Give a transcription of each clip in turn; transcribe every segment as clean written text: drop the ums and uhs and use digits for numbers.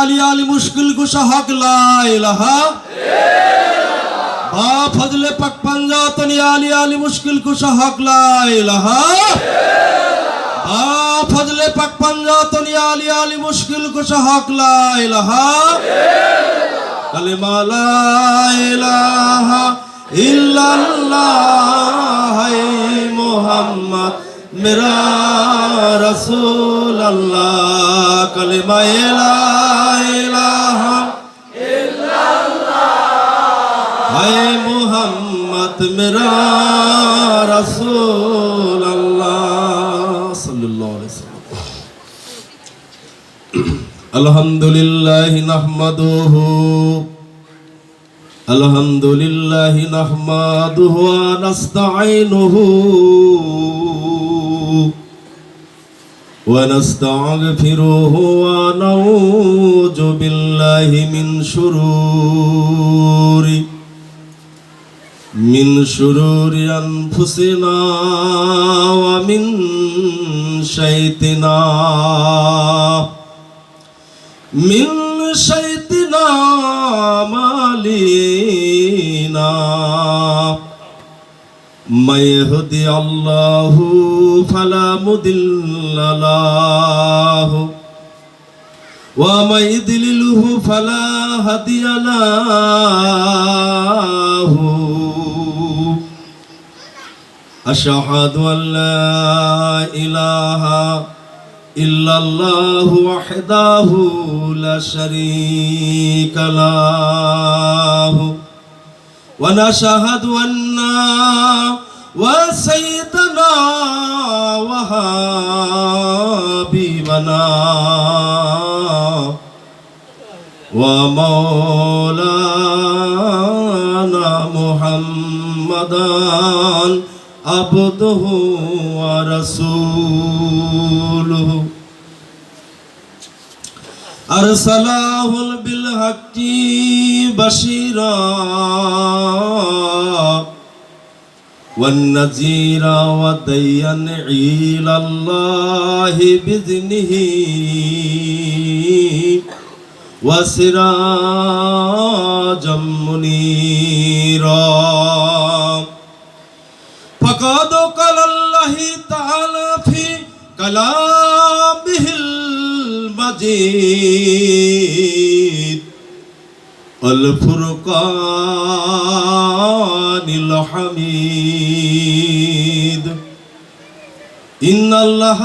आली आली मुश्किल कुशा हक ला इलाहा बा फजले पक पंजातनी आली आली मुश्किल कुशा हक ला इलाहा बा फजले पक पंजातनी आली आली मुश्किल कुशा हक ला इलाहा कलिमा ला इलाहा इल्लल्लाह है मोहम्मद मेरा रसूल अल्लाह कलिमा ला इलाहा इल्लल्लाह है मोहम्मद मेरा रसूल अल्लाह सल्लल्लाहु अलैहि वसल्लम अल्हम्दुलिल्लाह नहमदुहु व नस्तईनुहु ونستغفره ونعوذ بالله من شرور أنفسنا ومن شيطنا مالينا من يهدي الله فلا مضل له ومن يضلله فلا هادي له أشهد أن لا إله إلا الله وحده لا شريك له ونشهد أن وسيدنا وحبيبنا ومولانا محمدا عبده ورسوله أرسله بالحق بشيرا والنذيرا وديا إلى الله بإذنه وسراجا منيرا فقد قال الله تعالى في كلامه المجيد الفرقان الحميد إن الله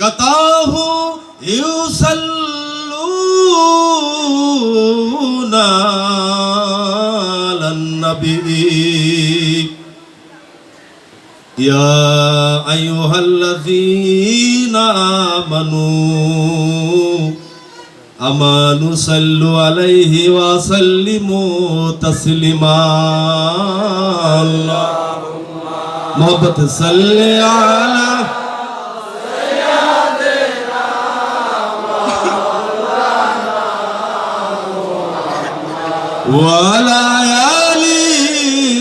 وملائكته يصلون على النبي يا أيها الذين آمنوا صلوا عليه وسلموا تسليما محبت صل على سيدنا مولانا وعلى آل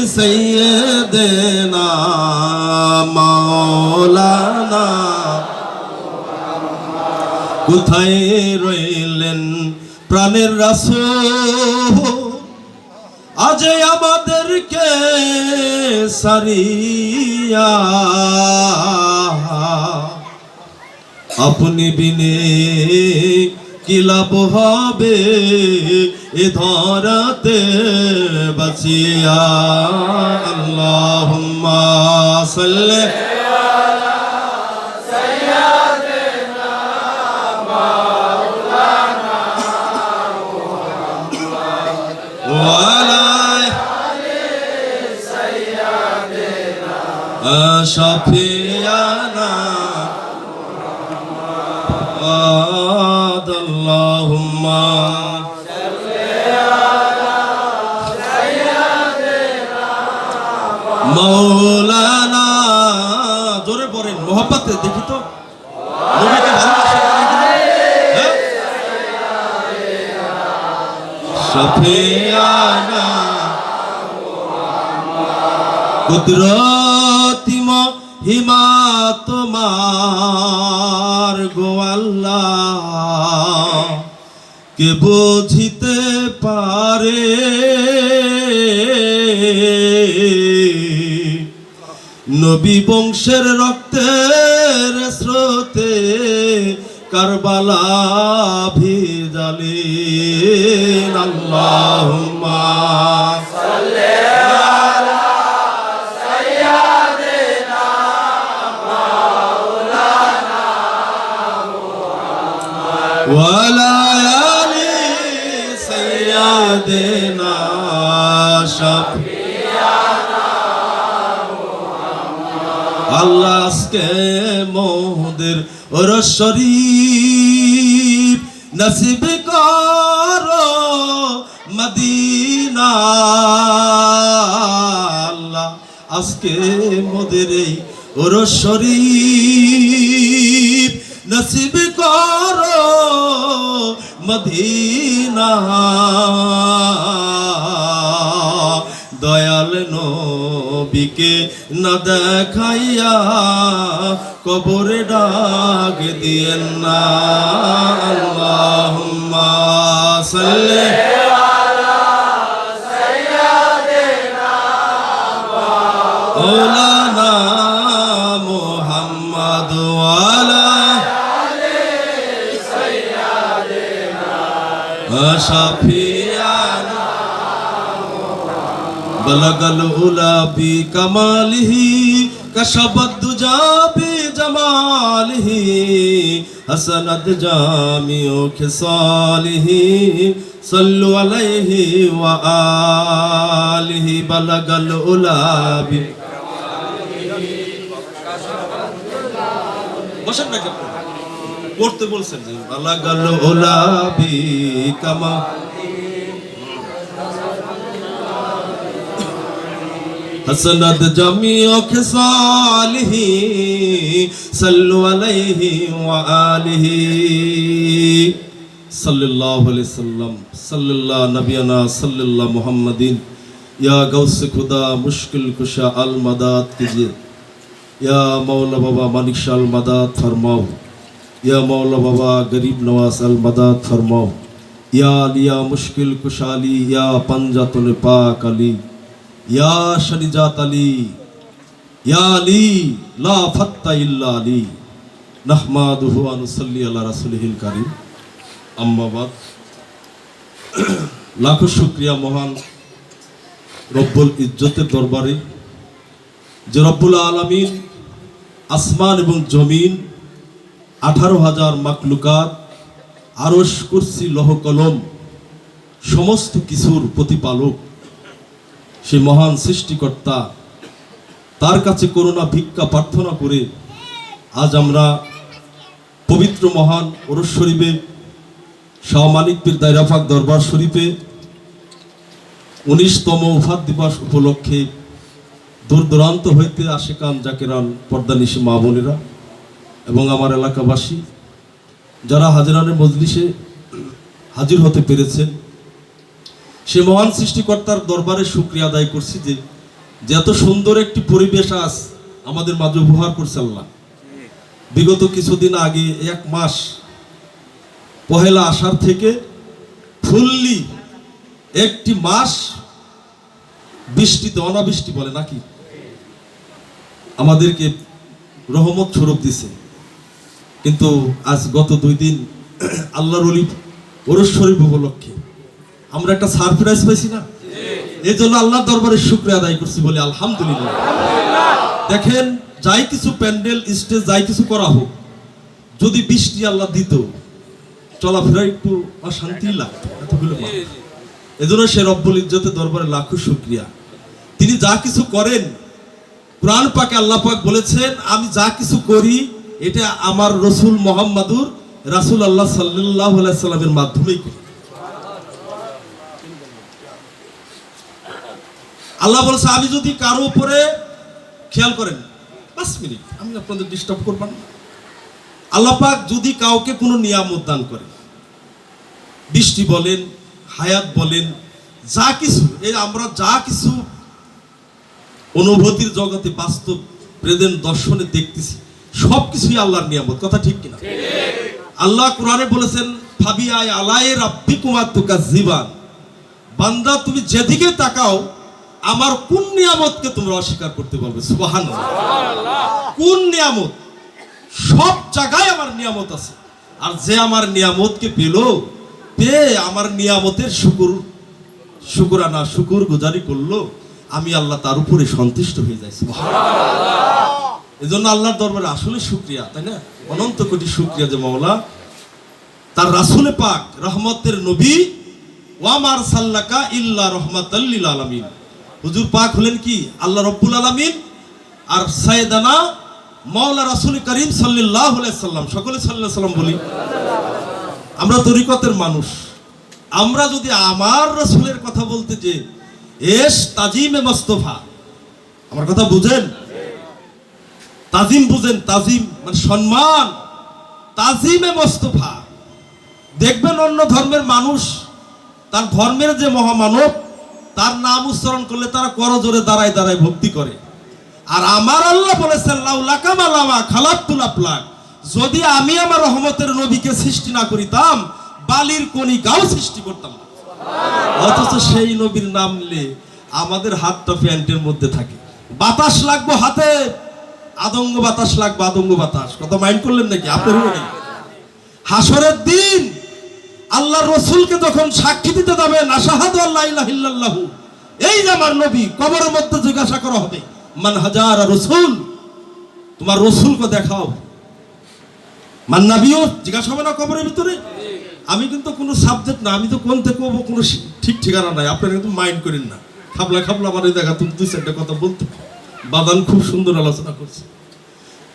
سيدنا মাওলানা কোথায় রইলেন প্রাণের রাসূল আজ আমাদেরকে সারিয়া আপনি বিনে কি লাভ হবে এ ধরাতে বাঁচিয়া আল্লাহুম্মা সাল্লি আলা সাইয়্যিদিনা মাওলানা মুহাম্মদ ওয়া আলা আলি সাইয়্যিদিনা শাফিয়ানা اللهم صل على سيدنا مولانا জোরে পড়েন মোহাব্বতে দেখি তো নবীকে ভালোবাসেন শাফিয়ানা কুদরতি মহিমা তোমার আমার গো আল্লাহ কে বুঝিতে পারে নবী বংশের রক্তের স্রোতে কারবালা ভিজালেন আল্লাহুম্মা সাল্লি আলা সাইয়্যিদিনা মাওলানা মুহাম্মদ ওয়া আলা আলি সাইয়্যিদিনা শাফিয়ানা মুহাম্মদ আল্লাহ আজকে মোদের ওরস শরীফ নসিব করো মদিনা আল্লাহ আজকে মোদের এই ওরস শরীফ নসিব করো মদিনা দয়াল নবীকে না দেখাইয়া কবরে ডাক দিয়েন না আল্লাহুম্মা সাল্লি আলা সাইয়্যিদিনা মাওলানা মুহাম্মদ ওয়া আলা আলি সাইয়্যিদিনা শাফিয়ানা বলগল উলা বি কামালিহি কশবদ দুজা বি জামালিহি হাসানাত জামিউ খিসালিহি সাল্লু আলাইহি ওয়া আলিহি বলগল উলা বি কামালিহি কশবদ দুজা বসেন না পড়তে বলছেন যে বলগল উলা বি কামালিহি حسنت جميع خصاله صلوا عليه وآله صلى الله عليه وسلم صلى الله نبينا صلى الله محمدin या गौस खुदा मुश्किल कुशा अल मदद कीजिए या मौला बाबा मानिक शाह अल मदद फरमाओ या मौला बाबा गरीब नवाज अल मदद फरमाओ या लिया मुश्किल कुशाली या पंजातुल पाक अली या शनिजात अली या अली ला फत्ता इल्ला अली नहमादुहु व नुसल्ली अला रसूलिहिल करीम अम्मा बाद लाखों शुक्रिया महान रब्बुल इज्जतेर दरबारे जे रब्बुल आलामीन आसमान एवं जमीन 18,000 मखलुकात आरश कुर्सी लौह कलम समस्त किछुर प्रतिपालक সেই মহান সৃষ্টিকর্তা তার কাছে করুণা ভিক্ষা প্রার্থনা করে আজ আমরা পবিত্র মহান ওরস শরীফে শাহ মানিক পীর দায়রাফাক দরবার শরীফে 19তম উফাত দিবস উপলক্ষে দূর দূরান্ত হইতে আশিকান জাকিরান পর্দানিশি মা বোনেরা এবং আমার এলাকাবাসী যারা হাজিরানের মজলিসে হাজির হতে পেরেছেন সে মহান সৃষ্টিকর্তার দরবারে শুকরিয়া আদায় করছি যে এত সুন্দর একটি পরিবেশ আজ আমাদের মাঝে উপহার করছে আল্লাহ। বিগত কিছুদিন আগে এক মাস পহেলা আষাঢ় থেকে ফুললি একটি মাস বৃষ্টিতে অনাবৃষ্টি বলে নাকি আমাদেরকে রহমত স্বরূপ দিছে, কিন্তু আজ গত 2 দিন আল্লাহর ওলি ওরস শরীফ উপলক্ষে আমরা একটা সারপ্রাইজ পাইছি না, এই জন্য আল্লাহর দরবারে শুকরিয়া আদায় করছি বলে আলহামদুলিল্লাহ। দেখেন যাই কিছু প্যান্ডেল স্টেজ যাই কিছু করা হোক, যদি বৃষ্টি আল্লাহ দিত চলাফেরা একটু অশান্তি লাগতো এতগুলো। এজন্য সে রব্বুল ইজ্জতের দরবারে লাখো শুকরিয়া। তিনি যা কিছু করেন কুরআন পাকে আল্লাহ পাক বলেছেন আমি যা কিছু করি এটা আমার রসুল মুহাম্মাদুর রাসূলুল্লাহ সাল্লাল্লাহু আলাইহি সাল্লামের মাধ্যমেই করি। আল্লাহ বলেছে আমি যদি কারো উপরে খেয়াল করেন 5 মিনিট আমি আপনাদের ডিস্টার্ব করব না। আল্লাহ পাক যদি কাউকে কোনো নিয়ামত দান করে, বৃষ্টি বলেন হায়াত বলেন যা কিছু, এই আমরা যা কিছু অনুভূতির জগতে বাস্তব প্রেজেন্ট দর্শনে দেখতেছি সবকিছুই আল্লাহর নিয়ামত, কথা ঠিক কিনা? আল্লাহ কোরআনে বলেছেন ফাবিআই আলাই রাব্বিকুমা তুকাজ্জিবান, বান্দা তুমি যেদিকে তাকাও আমার কোন নিয়ামতকে তোমরা অস্বীকার করতে বলবে? সুবহানাল্লাহ। কোন নিয়ামত? সব জায়গায় আমার নিয়ামত আছে। আর যে আমার নিয়ামতকে পেয়ে আমার নিয়ামতের শুকরানা শুকর গুজারি করলো, আমি আল্লাহ তার উপরে সন্তুষ্ট হয়ে যাই। সুবহানাল্লাহ। এজন্য আল্লাহর দরবারে আসলে শুকরিয়া, তাই না? অনন্ত কোটি শুকরিয়া যে মাওলা তার রাসূলে পাক রহমতের নবী ওয়া মা আরসালনাকা ইল্লা রাহমাতাল লিল আলামিন, হুজুর পাক হলেন কি আল্লাহ রাব্বুল আলামিন, আর সাইয়েদানা মাওলা রাসূল করিম সাল্লাল্লাহু আলাইহি সাল্লাম, সকলে সাল্লাল্লাহু আলাইহি সাল্লাম বলি। আমরা তরিকতের মানুষ, আমরা যদি আমার রাসূলের কথা বলতে যে এস তাজিমে মুস্তাফা, আমার কথা বুঝেন? তাজিম বুঝেন? তাজিম মানে সম্মান, তাজিমে মুস্তাফা। দেখবেন অন্য ধর্মের মানুষ তার ধর্মের যে মহামানব তার নাম উচ্চারণ করলে তারা করজোরে দাঁড়ায় দাঁড়ায় ভক্তি করে। আর আমার আল্লাহ বলেছেন লাউলাকা মালামা খালাকতুল আফলাক, যদি আমি আমার রহমতের নবীকে সৃষ্টি না করিতাম বালির কণিকাও সৃষ্টি করতাম না। অথচ সেই নবীর নাম নিলে আমাদের হাতটা প্যান্টের মধ্যে থাকে, বাতাস লাগবে হাতে, আদঙ্গ বাতাস লাগবে, আদঙ্গ বাতাস। কথা মাইন্ড করলেন নাকি? আপনারও নেই। হাসরের দিন আল্লাহর রাসূলকে যখন সাক্ষী দিতে যাবেন আশহাদু আল্লা ইলাহা ইল্লাল্লাহু, এই যে আমার নবী, কবরের মধ্যে জিজ্ঞাসা করা হবে মান হাজার রাসূল, তোমার রাসূলকে দেখাও। মান নবিয়্যু জিজ্ঞাসা হবে না কবরের ভিতরে? আমি কিন্তু কোনো সাবজেক্ট না, আমি তো কোন থেকে কোনো ঠিক ঠিকানা নাই, আপনারা কিন্তু মাইন্ড করেন না। খাবলা আমার এই দেখা তুমি দুই চারটা কথা বলতে বাদান খুব সুন্দর আলোচনা করছে।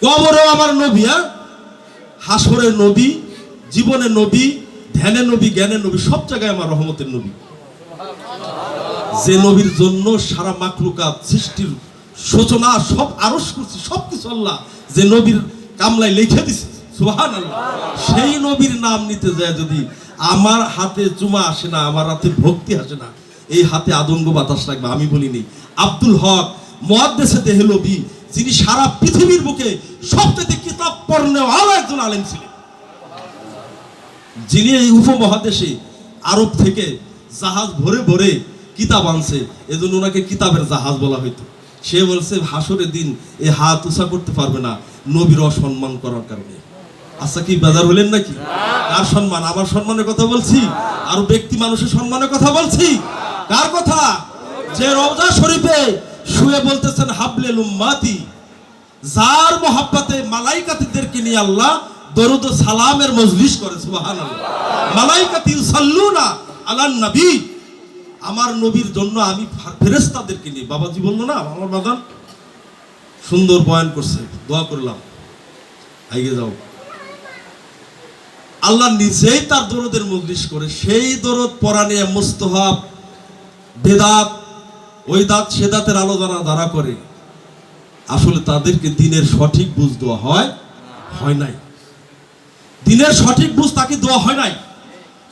কবরেও আমার নবী, হাসরের নবী, জীবনের নবী, ধ্যানের নবী, জ্ঞানের নবী, সব জায়গায় আমার রহমতের নবী। যে নবীর জন্য সারা মাখলুকাত সৃষ্টির সূচনা সব আরশ করছি, সবকিছু আল্লাহ যে নবীর কামলায় লিখে দিছে, সুবহানাল্লাহ। সেই নবীর নাম নিতে যায় যদি আমার হাতে চুমা আসে না, আমার হাতে ভক্তি আসে না, এই হাতে আদঙ্গ বাতাস লাগবে। আমি বলিনি আব্দুল হক মুহাদ্দিসে দেহলভী, যিনি সারা পৃথিবীর বুকে সবচেয়ে কিতাব পড়নেওয়ালা একজন আলেম ছিলেন, যিনি এই উপমহাদেশে আরব থেকে জাহাজ ভরে ভরে কিতাব আনছে, এজন্য ওনাকে কিতাবের জাহাজ বলা হইতো। সে বলছে হাসরের দিন এই হাত উঁচা করতে পারবে না নবীর অসম্মান করার কারণে। আচ্ছা কি বেজার হলেন নাকি? কার সম্মান? আমার সম্মানের কথা বলছি, আর ব্যক্তি মানুষের সম্মানের কথা বলছি। কার কথা? যে রওজা শরীফে শুয়ে বলতেছেন হাবলেল উম্মাতি, যার মহব্বতে মালাইকাতিদেরকে নিয়ে আল্লাহ দরুদ ও সালামের মজলিস করে। সুবহানাল্লাহ। মালাইকাতি ইউসাল্লুনা আলান নবী, আমার নবীর জন্য আমি ফেরেশতাদেরকে নিয়ে, বাবাজি বললো না আমার বাদান সুন্দর বয়ান করছে, দোয়া করলাম আগে যাও। আল্লাহ নিজেই তার দরুদের মজলিস করে, সেই দরুদ পড়া নিয়ে মুস্তাহাব, বেদাত, ওই দাঁত সে দাঁতের আলোচনা যারা করে, আসলে তাদেরকে দিনের সঠিক বুঝ দেওয়া হয় নাই। দিনের সঠিক বুঝ তাকে দেওয়া হয় নাই,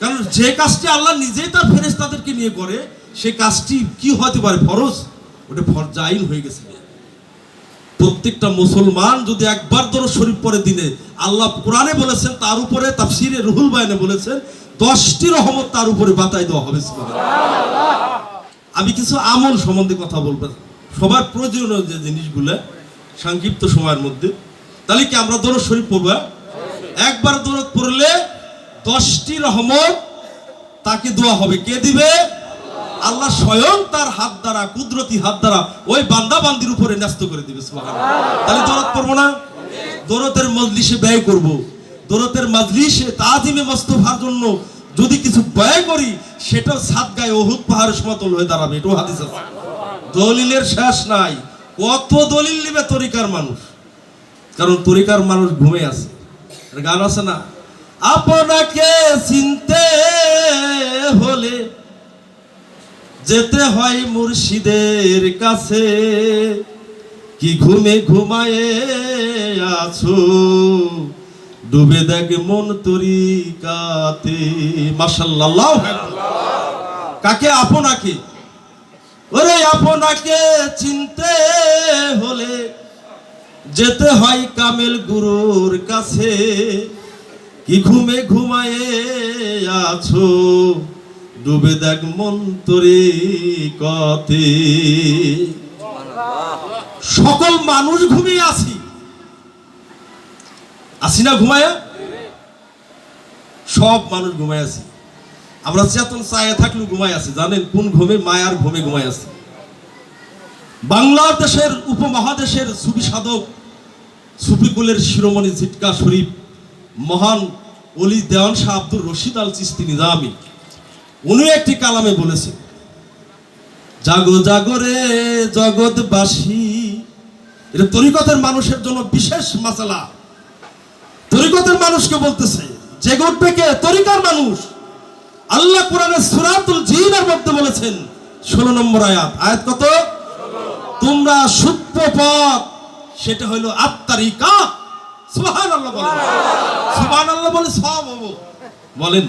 কারণ যে কাজটি আল্লাহ নিজেই তার ফেরেশতাদেরকে নিয়ে করে, সে কাজটি কি হতে পারে? ফরজ, ওটা ফরজাইন হয়ে গেছে। প্রত্যেকটা মুসলমান যদি একবার দরুদ শরীফ পড়ে দিনে, আল্লাহ কোরআনে বলেছেন, তার উপরে তাফসীরে রুহুল বায়ানে বলেছেন 10টি রহমত তার উপরে বাতাই দেওয়া হবে। আমি কিছু আমল সম্বন্ধে কথা বলবো, সবার প্রয়োজনীয় যে জিনিসগুলো সংক্ষিপ্ত সময়ের মধ্যে। তাহলে কি আমরা দরুদ শরীফ পড়বো? একবার দরুদ পড়লে 10টি রহমত তাকে দেওয়া হবে। কে দিবে? আল্লাহ স্বয়ং তার হাত দ্বারা, কুদরতি হাত দ্বারা ওই বান্দা বান্দির উপরে ন্যস্ত করে দিবে। সুবহানাল্লাহ। তাহলে দরুদ পড়বো না? দরুদের মজলিসে ব্যয় করব, দরুদের মজলিসে তাজিমে মুস্তাফার জন্য যদি কিছু ব্যয় করি, সেটাও সাদগায়ে উহুদ পাহাড়ের সমতুল্য হয়ে দাঁড়াবে। এটাও হাদিস আছে। দলিলের শেষ নাই। কত দলিল নিবে তরিকার মানুষ, কারণ তরিকার মানুষ ঘুমে আছে। গান আছে না, আপনাকে চিনতে হলে যেতে হয় মুর্শিদের কাছে, কি ঘুমে ঘুমায়ে আছো, ডুবে দেখ মন তরিকাতে। মাশাআল্লাহ। কাকে? আপনাকে। ওরে আপনাকে চিনতে হলে যেতে হয় কামেল গুরুর কাছে, কি ঘুমে ঘুমায়ে আছো, ডুবে দেখ মন্তরে কতে। সকল মানুষ ঘুমিয়ে আছি, আসি না ঘুমায়া? সব মানুষ ঘুমায় আছি। আমরা চেতন চায়ে থাকলেও ঘুমায় আছি। জানেন কোন ঘুমে? মায়ার ঘুমে ঘুমায় আছি। বাংলাদেশের উপমহাদেশের সুফি সাধক, সুফিকুলের শিরোমণি ঝিটকা শরীফ মহান অলি দেওয়ান শাহ আব্দুর রশিদ আল চিশতি নিজামী, উনি একটি কালামে বলেছেন, জাগো জাগরে জগৎবাসী। এটা তরিকতের মানুষের জন্য বিশেষ মাসালা। তরিকতের মানুষকে বলতেছে, জেগে উঠবে কে? তরিকার মানুষ। আল্লাহ কোরআনের সূরাতুল জিনের মধ্যে বলেছেন 16 নম্বর আয়াত। আয়াত কত? তোমরা সূত্র পথ, সেটা হলো আত্মারিকা। সুবহানাল্লাহ বলেন, সুবহানাল্লাহ বলে সব হবো বলেন।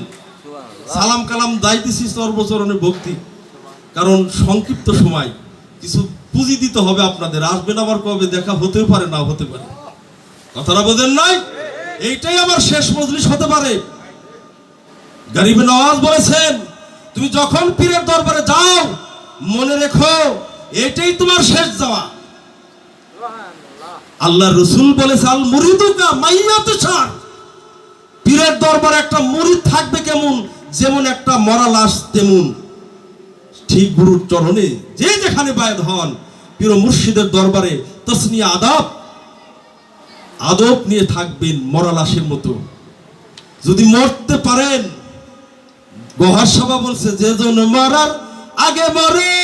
সালাম কালাম দাইতেছি সর্বচরণে ভক্তি, কারণ সংক্ষিপ্ত সময় কিছু পুঁজি দিতে হবে আপনাদের। আসবেন আবার কবে, দেখা হতেও পারে না হতে পারে, কথাটা বোঝেন নাই? এইটাই আমার শেষ মজলিস হতে পারে। গরিব নওয়াজ বলেছেন, তুমি যখন পীরের দরবারে যাও মনে রেখো এটাই তোমার শেষ যাওয়া। আল্লাহ রসুল বলেছে, আল মুরিদুকা মাইয়াতুশার, পীরের দরবারে একটা মুরিদ থাকবে কেমন? যেমন একটা মরা লাশ তেমন। ঠিক গুরুর চরণে যে যেখানে বায়াত হন, পীর মুর্শিদের দরবারে তসনিয়া আদব আদব নিয়ে থাকবেন মরা লাশের মতো। যদি মরতে পারেন, গোহার সভা বলছে, যে জন মরার আগে মরে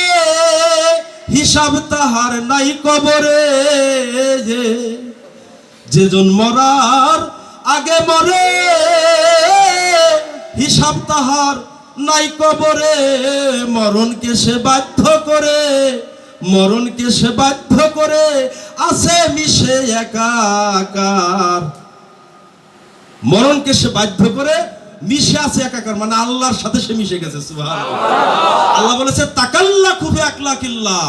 হিসাব তাহার নাই কবরে। যে জন মরার আগে মরে হিসাব তাহার নাই কবরে। মরণকে সে বাধ্য করে, মরণকে সে বাধ্য করে আছে মিশে একাকার। মরণকে সে বাধ্য করে মিশে আছে একাকার, মানে আল্লাহর সাথে সে মিশে গেছে। সুবহানাল্লাহ। আল্লাহ বলেছে, তাকাল্লাকু বিআখলাকিল্লাহ,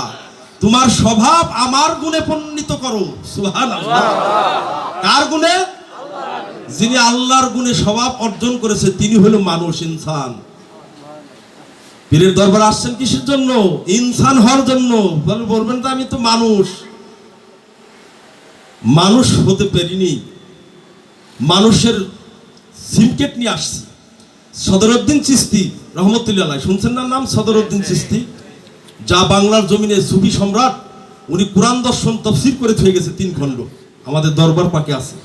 তোমার স্বভাব আমার গুণে পণ্ডিত করো। সুবহানাল্লাহ। কার গুণে? যিনি আল্লাহর গুণে স্বভাব অর্জন করেছে তিনি হলো মানুষ, ইনসান। পীরের দরবারে আসছেন কিসের জন্য? ইনসান হওয়ার জন্য। বলবেন তো আমি তো মানুষ, মানুষ হতে পারিনি, মানুষের সিমকেট নিয়ে আসছি। সদরউদ্দিন চিশতি রহমতুল্লাহ আলাইহি, শুনছেন না নাম? সদরউদ্দিন চিশতি, যা বাংলার জমিনে সুফি সম্রাট। উনি কোরআন দর্শন তফসির করে থয়ে গেছে 3 খণ্ড, আমাদের দরবার পাকে আছে।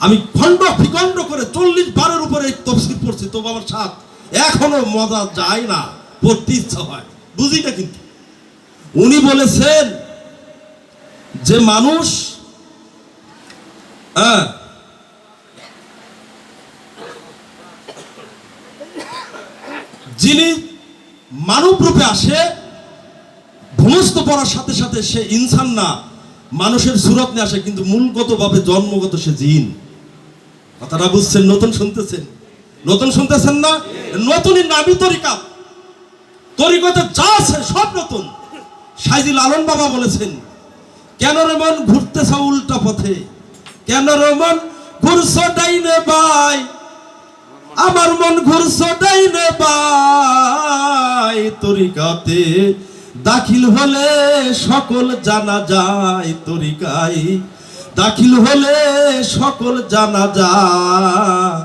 আমি খণ্ড বিখণ্ড করে 40 বারের উপরে এই তফসির পড়ছি, তো বাবার সাথ এখনো মজা যায় না, পড়তে ইচ্ছা হয়, বুঝি না। কিন্তু উনি বলেছেন যে মানুষ যিনি মানব রূপে আসে, ভূমস্থ পড়ার সাথে সাথে সে ইনসান না, মানুষের সুরত নিয়ে আসে, কিন্তু মূলগতভাবে জন্মগত সে জিন। কথাটা বুঝছেন? নতুন শুনতেছেন? নতুন শুনতেছেন না? নতুনই নামি তরিকাত। তরিকতে যা আছে সব নতুন। সাইজি লালন বাবা বলেছেন, কেন রে মন ঘুরতেছ উল্টা পথে, কেন রে মন ঘুরছ ডাইনে বাই, আমার মন ঘুরছ ডাইনে বাই। তরিকাতে দাখিল হলে সকল জানা যায়, তরিকায় দাখিল হলে সকল জানা যায়।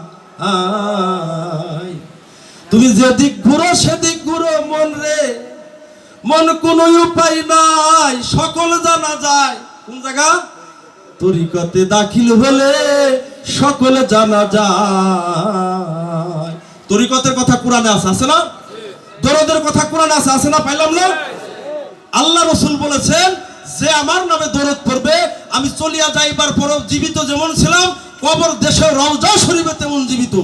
তুমি যেদিক ঘুরো সেদিক ঘুরো মন রে, মন কোনো উপায় নাই, সকল জানা যায়। কোন জায়গা? তরিকতে দাখিল হলে সকল জানা যায়। তরিকতের কথা কোরআনে আছে না? দরদের কথা কোরআনে আছে না? পাইলাম না? আল্লাহ রসুল বলেছেন, যে আমার নামে দরদ পড়বে আমি চলিয়া যাইবার পরও জীবিত যেমন ছিলাম, কবর দেশে রওজা শরীফে তেমন জীবিত।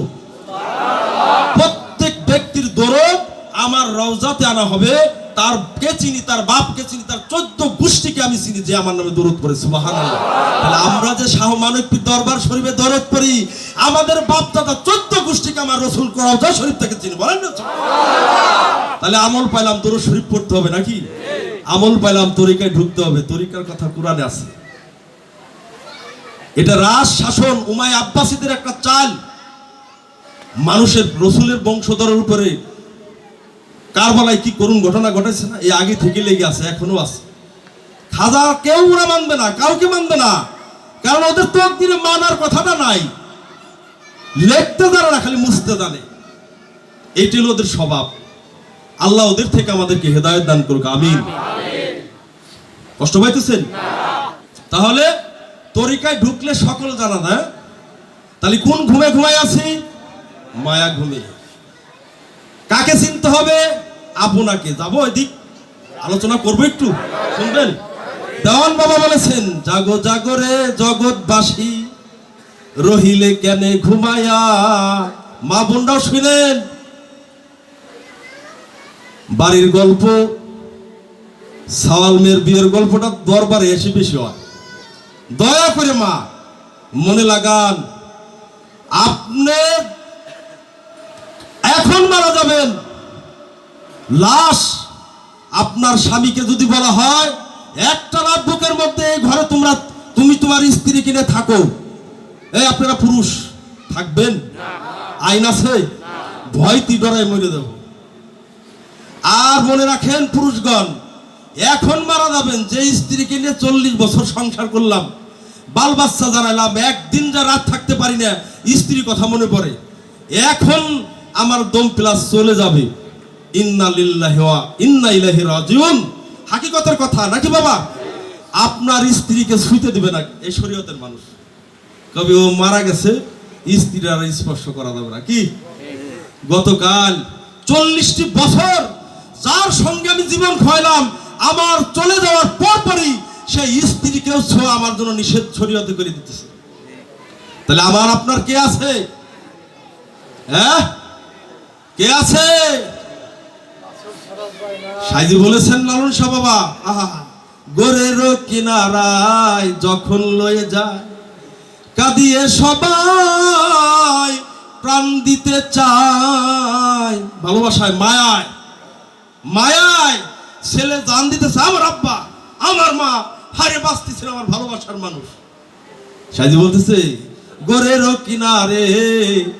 প্রত্যেক ব্যক্তির দরদ আমার রওজাতে আনা হবে। তার কে চিনি, তার বাপকে চিনি, তার 14 গোষ্ঠীকে আমি চিনি যে আমার নামে দরদ পড়ে। সুবহানাল্লাহ। তাহলে আমরা যে শাহ মানবীর দরবার শরীফে দরদ পড়ি, আমাদের বাপ দাদা 14 গোষ্ঠীকে আমার রসুল রওজা শরীফ থেকে চিনি। বলেন না? তাহলে আমল পাইলাম, দরুদ শরীফ পড়তে হবে নাকি? আমল পাইলাম, তরিকায় ঢুকতে হবে। তরিকার কথা কোরআনে আছে। এটা রাজ শাসন, উমাইয়া আব্বাসীদের একটা চাল। মানুষের রসুলের বংশধরের উপরে কারবালায় কি করুন ঘটনা ঘটেছে না, এই আগে থেকে লেগে আছে, এখনো আছে। খাজা কেউ ওরা মানবে না, কাউকে মানবে না, কারণ ওদের তকদিরে মানার কথাটা নাই। লিখতে জানে না, খালি মুছতে জানে। এইটি হলো ওদের স্বভাব। আল্লাহ ওদের থেকে আমাদেরকে হেদায়েত দান করুক, আমিন। কষ্ট পাইতেছেন? তাহলে তরিকায় ঢুকলে সকল জানা না। তাহলে কোন ঘুমে ঘুমাই আছি? মায়া ঘুমে। কাকে চিনতে হবে? আপনাকে। যাবো এদিক, আলোচনা করবো, একটু শুনবেন। দেওয়ান বাবা বলেছেন, জাগো জাগো রে জগৎবাসী, রহিলে কেনে ঘুমায়া। মা বোনরাও শুনেন। বাড়ির গল্প, সাওয়াল মেয়ের বিয়ের গল্পটা দরবারে এসে বেশি হয়। দয়া করে মা মনে লাগান, আপনি এখন মারা যাবেন, লাশ আপনার স্বামীকে যদি বলা হয় একটা রাত বুকের মধ্যে এই ঘরে তুমি তোমার স্ত্রী কিনে থাকো, এই আপনারা পুরুষ থাকবেন? আইন আছে? ভয়তি ডরায় মরে দেব। আর মনে রাখেন পুরুষগণ, এখন মারা যাবেন, যে স্ত্রীকে নিয়ে 40 বছর সংসার করলাম, বাল বাচ্চা জানাইলাম, একদিন যা রাত থাকতে পারি না, স্ত্রীর কথা মনে পড়ে, এখন আমার দম প্লাস চলে যাবে। ইন্না লিল্লাহি ওয়া ইন্না ইলাইহি রাজিউন। হাকিকতের কথা নাকি বাবা? আপনার স্ত্রীকে ছুঁতে দিবে না এই শরীয়তের মানুষ। কবে ও মারা গেছে, স্ত্রীর আর স্পর্শ করা যাবে না। কি গতকাল 40টি বছর যার সঙ্গে আমি জীবন খোয়াইলাম, আমার চলে যাওয়ার পরপরই সেই স্ত্রীকেও ছোঁয়া আমার জন্য নিষেধ শরীয়তে করে দিতেছে। তাহলে আমার আপনার কে আছে? হ্যাঁ, কে আছে? সাইজি বলেছেন লালন শাহ বাবা, আহা, গোরের কিনারায় যখন লয়ে যায়, কাঁদিয়ে সবাই প্রাণ দিতে চায়। ভালোবাসায়, মায়ায়, মায়ায় ছেলে জান দিতেছে, আমার আব্বা, আমার মা, হারে বাঁচতেছিল আমার ভালোবাসার মানুষ। সাইজি বলতেছে, গোরের কিনারে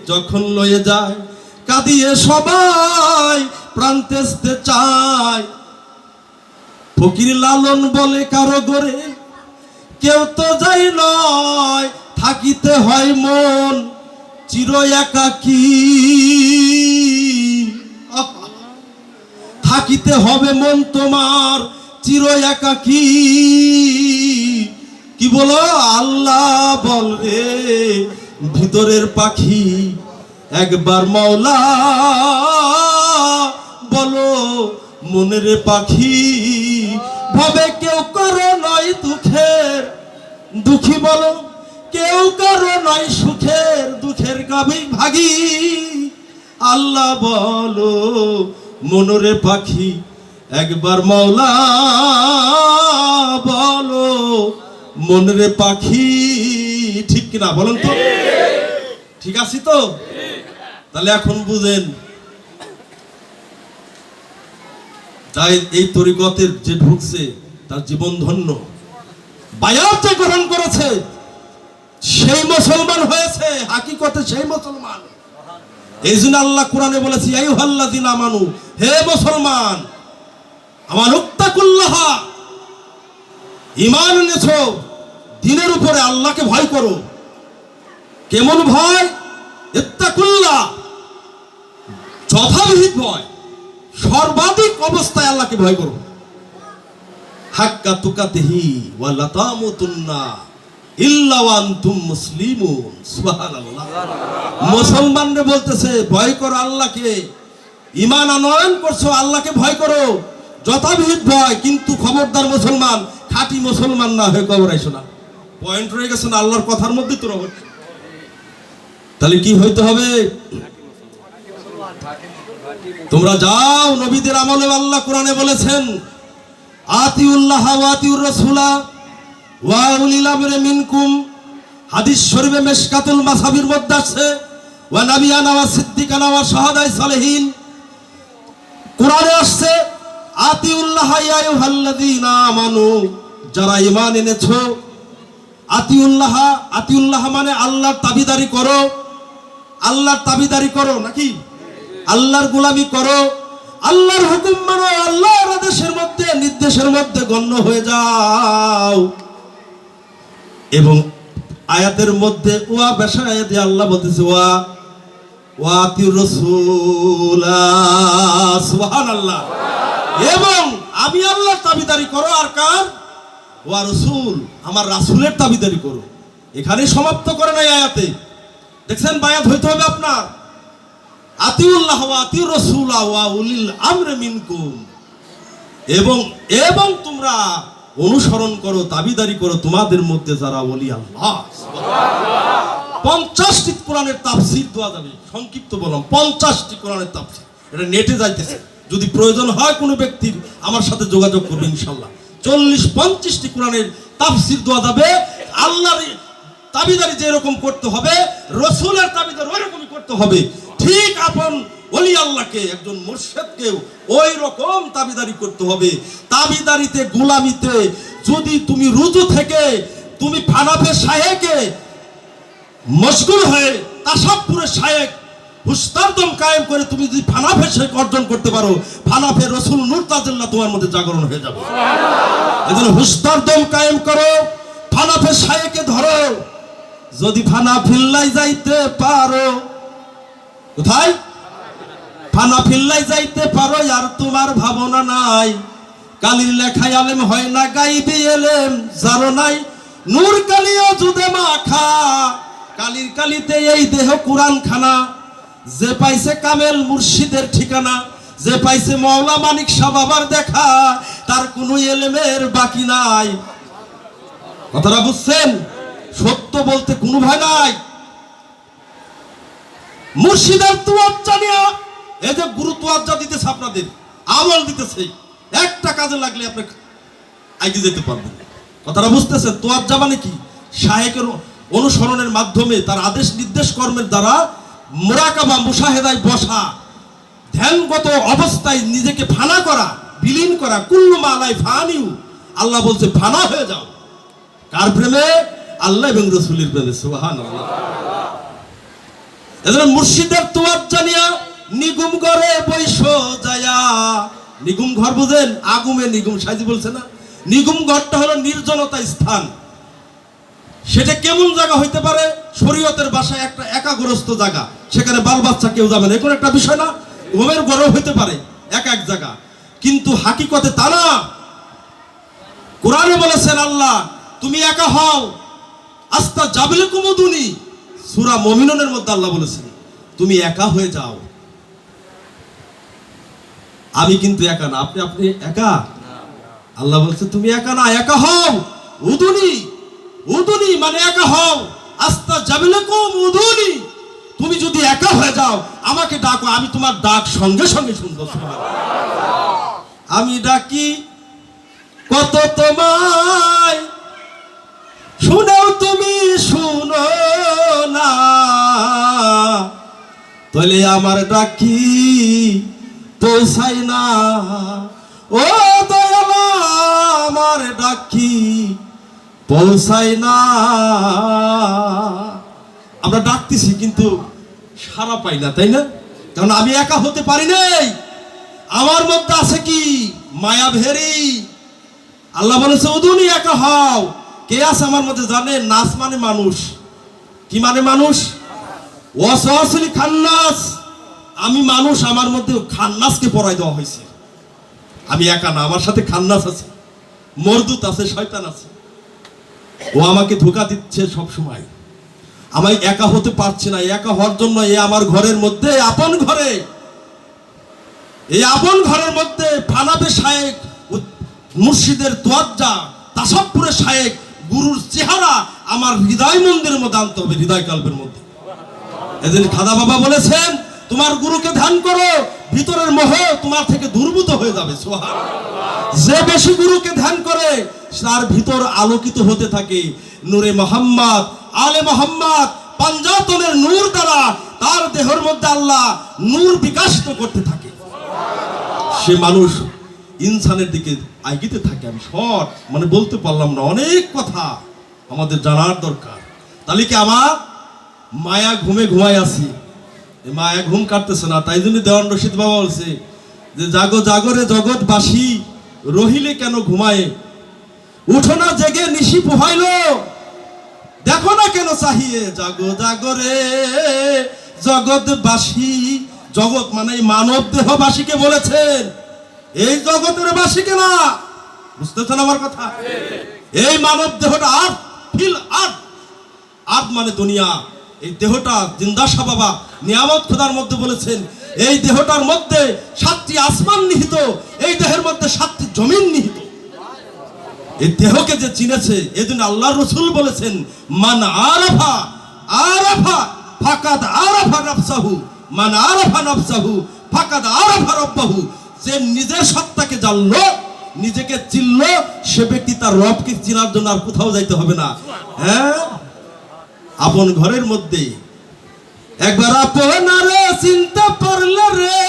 যখন লয়ে যায়, কাঁদিয়ে সবাই প্রাণ তেজতে চায়। ফকির লালন বলে, কারো গোরে কেউ তো যাই নয়, থাকিতে হয় মন চির একাকী। থাকিতে হবে মন তোমার চির একাকী। কি বলো? আল্লাহ বলরে ভিতরের পাখি, একবার মাওলা বলো মনের পাখি। ভাবে কেউ কারো নয় দুঃখের দুঃখী, বলো কেউ কারো নয় সুখের দুঃখের ভাগী। আল্লাহ বলো মনরে পাখি, একবার মাওলা বলো মনরে পাখি। ঠিক কিনা বলেন তো? ঠিক আছে তো? তাহলে এখন বুঝেন, তাই এই তরিকতের যে ঢুকছে তার জীবন ধন্য। বায়াত যে গ্রহণ করেছে সেই মুসলমান হয়েছে, হাকিকতে সেই মুসলমান। এই জন্য আল্লাহ কোরআনে বলেছে, আইয়ুহাল্লাযিনা আমানু, হে মুসলমান, আমানুত্তাকুল্লাহ, ঈমান এনেছো, দ্বীনের উপরে আল্লাহকে ভয় করো। কেমন ভয়? ইত্তাকুল্লাহ, যথাবিহিত ভয়, সর্বাধিক অবস্থায় আল্লাহকে ভয় করো। হাক্কা তুকাতিহি ওয়া লা তামুতুন্না ইল্লা ওয়া আনতুম মুসলিমুন। সুবহানাল্লাহ। মুসলমানরা বলতেছে ভয় করো আল্লাহকে, ঈমান আনয়ন করছো, আল্লাহকে ভয় করো, যথাবিহিত ভয়। কিন্তু খবরদার মুসলমান, খাঁটি মুসলমান না হয়ে কবর আইসো না। পয়েন্ট রয়ে গেছে না আল্লাহর কথার মধ্যে তো রহস্য। তাহলে কি হইতে হবে? তোমরা যাও নবীদের আমলে। আল্লাহ কোরআনে বলেছেন, আতিউল্লাহ ওয়া আতিউর রাসূলা ওয়া উলিল আমরি মিনকুম। হাদিস শরীফে মিশকাতুল মাসাবির মধ্যে আছে, ওয়া নাবিয়ানা ওয়া সিদ্দিকানা ওয়া শাহাদাই সালেহিন। কোরআনে আসছে, আতিউল্লাহ ইয়া আইয়ুহাল্লাযীনা আমানু, যারা ঈমান এনেছো আতিউল্লাহ, আতিউল্লাহ মানে আল্লাহর তাবিদারি করো, আল্লাহর তাবিদারি করো নাকি, আল্লাহর গোলামি করো, আল্লাহর হুকুম মানো, আল্লাহর আদেশের মধ্যে নির্দেশের মধ্যে গণ্য হয়ে যাও। এবং আয়াতের মধ্যে ওয়া বেশায় দিয়ে আল্লাহ বলতেছে ওয়া ওয়াতির রাসূলা, সুবহানাল্লাহ। এবং আমি আল্লাহর তাবিদারি করো, আর কার? ওয়া রাসূল, আমার রাসূলের তাবিদারি করো। এখানে সমাপ্ত করে নাই আয়াতে, দেখছেন বায়াত হইতে হবে আপনার আতিউল্লাহ ওয়া আতিউর রাসূলা ওয়া উলিল আমরি মিনকুম, এবং এবং তোমরা অনুসরণ করো, দাবিদারি করো তোমাদের মধ্যে যারা ওলি আল্লাহ। 50টি কোরআনের তাফসীর দেওয়া যাবে, সংক্ষিপ্ত বললাম 50টি কোরআনের তাফসীর, এটা নেটে যাইতেছে, যদি প্রয়োজন হয় কোনো ব্যক্তির আমার সাথে যোগাযোগ করবে ইনশাআল্লাহ। 40-50টি কোরআনের তাফসীর দেওয়া যাবে। আল্লাহর তাবিদারি যেরকম করতে হবে, রাসূলের তাবিদারি ওইরকমই করতে হবে। ঠিক আপন ওলি আল্লাহকে, একজন মুর্শিদকেও ওই রকম তাবিদারি করতে হবে। তাবিদারিতে, গোলামিতে যদি তুমি রুজু থেকে তুমি ফানাফে শায়েকে মশগুল হয়ে তাসাব্বুরের শায়েক হুস্তারদম কায়েম করে তুমি যদি ফানাফে শায়েক অর্জন করতে পারো, ফানাফে রাসূল নূর তাজাল্লাহ তোমার মধ্যে জাগরণ হয়ে যাবে। এজন্য হুস্তারদম কায়েম করো, ফানাফে শায়েকে ধরো। যদি ফানাফিল্লাই যাইতে পারো, কোথায়? ফানাফিল্লাই যাইতে পারো, আর তোমার ভাবনা নাই। কালির লেখায় আলেম হয় না, গাইবি এলেম যারো নাই। নূর কালিও জুদে মাখা, কালির কালিতে এই দেহ কুরআন খানা। যে পাইছে কামেল মুর্শিদের ঠিকানা, যে পাইছে মাওলা মানিক শাহ বাবার দেখা, তার কোনো এলেমের বাকি নাই। কথাটা বুঝছেন? সত্য বলতে কোনো ভয় নাই। মুর্শিদের তুয়াজ্জা নিয়া, এই যে গুরু তুয়াজ্জা দিতেছে আপনাদের, আমল দিতেছে, একটা কাজে লাগলে আপনি এগিয়ে যেতে পারবেন। কথাটা বুঝতেছেন? তুয়াজ্জা মানে কি? শায়েকের অনুসরণের মাধ্যমে, তার আদেশ নির্দেশ কর্মের দ্বারা মুরাকাবা মুশাহেদায় বসা, ধ্যানগত অবস্থায় নিজেকে ফানা করা, বিলীন করা। কুল্লু মা আলাই ফানিউ, আল্লাহ বলছে ফানা হয়ে যাও। কার প্রেমে? আল্লাহ এবং রাসূলের প্রেমে। সুবহানাল্লাহ। এজন্য মুর্শিদের তুয়াজ্জা নিয়া নিগুম ঘরে বৈশো যায়া, নিগুম ঘর বুঝেন? আগুমে নিগুম, সাইজি বলছে না, নিগুম ঘরটা হলো নির্জনতা স্থান। সেটা কেমন জায়গা হইতে পারে? শরীয়তের ভাষায় একটা একাগ্রস্ত জায়গা, সেখানে বাল বাচ্চা কেউ যাবে না, এরকম একটা বিষয় না? ঘুমের ঘরও হইতে পারে এক এক জায়গা, কিন্তু হাকিকতে তা না। কোরআনে বলেছেন আল্লাহ, তুমি একা হও, আস্তা জাবিলকুম উদুনি, সূরা মুমিনুনের মধ্যে আল্লাহ বলেছেন তুমি একা হয়ে যাও। আমি কিন্তু একা না, আপনি আপনি একা। আল্লাহ বলছে তুমি একা না, একা হও। উদুনি, উদুনি মানে একা হও। আস্তা জাবিলকুম উদুনি, তুমি যদি একা হয়ে যাও আমাকে ডাকো, আমি তোমার ডাক সঙ্গে সঙ্গে শুনবো। আমি ডাকি কত তোমায়, শুনেও তুমি শুনো না, তাহলে আমার ডাকি পৌঁছাই না। ও দয়ালা, আমার ডাকি পৌঁছাই না। আমরা ডাকতেছি কিন্তু সাড়া পাই না, তাই না? কারণ আমি একা হতে পারি নাই, আমার মধ্যে আছে কি? মায়া ভেরি। আল্লাহ বলেছে উদুনি, একা হও। কে আছে আমার মধ্যে জানে? নাস মানে মানুষ। কি মানে মানুষ? ওয়াসওয়াসিল খান্নাস, আমি মানুষ, আমার মধ্যে খান্নাসকে পড়াই দেওয়া হয়েছে। আমি একা না, আমার সাথে খান্নাস আছে, মরদুত আছে, শয়তান আছে। ও আমাকে ধোঁকা দিচ্ছে সব সময়। আমি একা হতে পারছি না। একা হওয়ার জন্য এই আমার ঘরের মধ্যে, আপন ঘরে, এই আপন ঘরের মধ্যে ফানাফে শায়েক, মুর্শিদের তুয়াজ্জা, তাসাব্বুরের শায়েক, গুরুর চেহারা আমার হৃদয় মন্দিরের মধ্যে আনতে হবে, হৃদয় কল্পের মধ্যে। এদিন খাদা বাবা বলেছেন তোমার গুরুকে ধ্যান করো, ভিতরের মোহ তোমার থেকে দূরভূত হয়ে যাবে। সুবহানাল্লাহ। যে বেশি গুরুকে ধ্যান করে তার ভিতর আলোকিত হতে থাকে নূরে মুহাম্মদ, আলে মুহাম্মদ, পাঞ্জাতনের নূর দ্বারা তার দেহের মধ্যে আল্লাহ নূর বিকাশিত করতে থাকে। সে মানুষ ইনসানের দিকে এগিয়ে থাকে। আমি শর্ট মানে বলতে পারলাম না, অনেক কথা আমাদের জানার দরকার। তাহলে কি আমার মায়া ঘুমে ঘুমাই আছি, এই মায়া ঘুম কাটতেছে না। তাই জন্য দেওয়ান রশিদ বাবা বলছে যে জাগো জাগরে জগৎবাসী, রহিলে কেন ঘুমায়, উঠো না জেগে নিশি পোহাইল, দেখো না কেন চাহিয়ে, জাগো জাগরে জগৎবাসী। জগৎ মানে এই মানব দেহবাসীকে বলেছেন, এই জগতের বাসীকে না। বুঝতেছেন আমার কথা? এই মানব দেহটা আর্থ, ফিল আর্থ। আর্থ মানে দুনিয়া। এই দেহটা জিন্দাশা বাবা নিয়ামত খোদার মধ্যে বলেছেন, এই দেহটার মধ্যে 7টি আসমান নিহিত, এই দেহের মধ্যে 7টি জমিন নিহিত। এই দেহকে যে চিনেছে, এজন্য আল্লাহ রসুল বলেছেন, মান আরাফা আরাফা ফাকাদ আরাফা নাফসাহু, মান আরাফা নাফসাহু ফাকাদ আরাফা রাব্বাহু। যে নিজের সত্তাকে জানলো, নিজেকে চিনলো, সে ব্যক্তি তার রবকে চিনার জন্য আর কোথাও যাইতে হবে না। হ্যাঁ, আপন ঘরের মধ্যে একবার আপনারে চিনতে পারলে রে,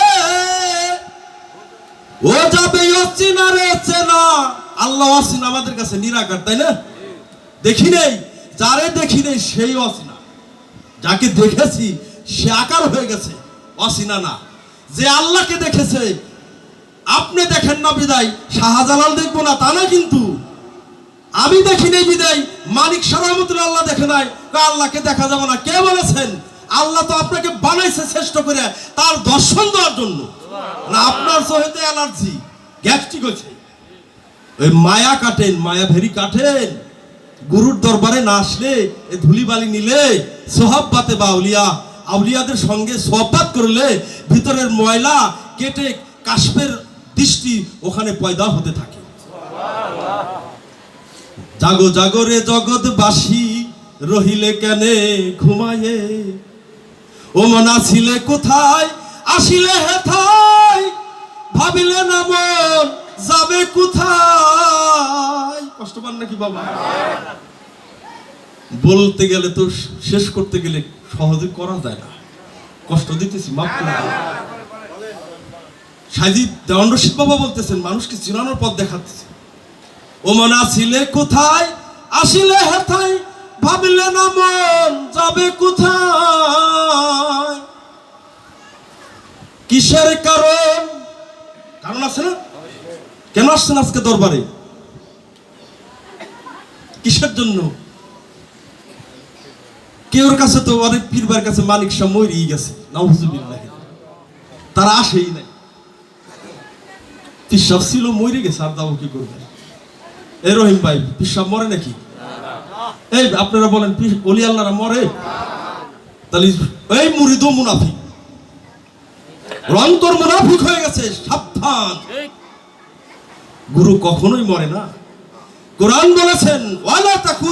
ও যাবে অচিনারে চেনা। আল্লাহ অচিনা আমাদের কাছে নিরাকার, তাই না? দেখি নেই, যারে দেখি নেই সেই অচিনা, যাকে দেখেছি সে আকার হয়ে গেছে, অচিনা না। যে আল্লাহকে দেখেছে, আপনি দেখেন না বিদায় শাহজালাল দেখবো না তা না, কিন্তু আমি দেখি নেই বিদায় মানিক শাহ রহমতুল্লাহ আল্লাহ দেখে নাই, আল্লাহকে দেখা যাবে না। কে বলেছেন? আল্লাহ তো আপনাকে বানাইছে শ্রেষ্ঠ করে তার দর্শন দেওয়ার জন্য না। আপনার সহিত অ্যালার্জি, গ্যাস্ট্রিক হয়েছে, ওই মায়া কাটেন, মায়া ভেরি কাটেন। গুরুর দরবারে না আসলে, এই ধুলিবালি নিলে, সোহাব্বাতে বা আউলিয়া, আউলিয়াদের সঙ্গে সোহবাত করলে ভিতরের ময়লা কেটে কাশ্মের দৃষ্টি ওখানে পয়দা হতে থাকে। জাগো জাগরে জগৎবাসী, রহিলে কেনে ঘুমায়ে, ও মন আসিলে কোথায়, আসিলে হেথায়, ভাবিলে না মন যাবে কোথায়। কষ্ট পান নাকি বাবা? বলতে গেলে তো, শেষ করতে গেলে সহজে করা যায় না। কষ্ট দিতেছি, মাফ করে দাও। সাইদি দেওয়ান রশিদ বাবা বলতেছেন, মানুষকে চিনানোর পথ দেখাতেছে। ও মন আসিলে কোথায়, আসিলে হেথায়, ভাবিলে না মন যাবে কোথায়। কিসের কারণ? কারণ আছে না? কেন আসছেন আজকে দরবারে? কিসের জন্য? কেউর কাছে তো অনেক পীরবার কাছে মানিক শাহ মরেই গেছে, নাউজুবিল্লাহ, তারা আসেই নাই। পিসাব ছিল, মরে গেছে, আর দাও কি করবে? এই রহিম ভাই, পিসাব মরে নাকি? এই আপনারা বলেন ওলি আল্লাহরা মরে? তাহলে এই মুরিদও মুনাফিক, অন্তর মুনাফিক হয়ে গেছে, সাবধান। গুরু কখনোই মরে না। কোরআন বলেছেন, ওয়ালা তাকুলু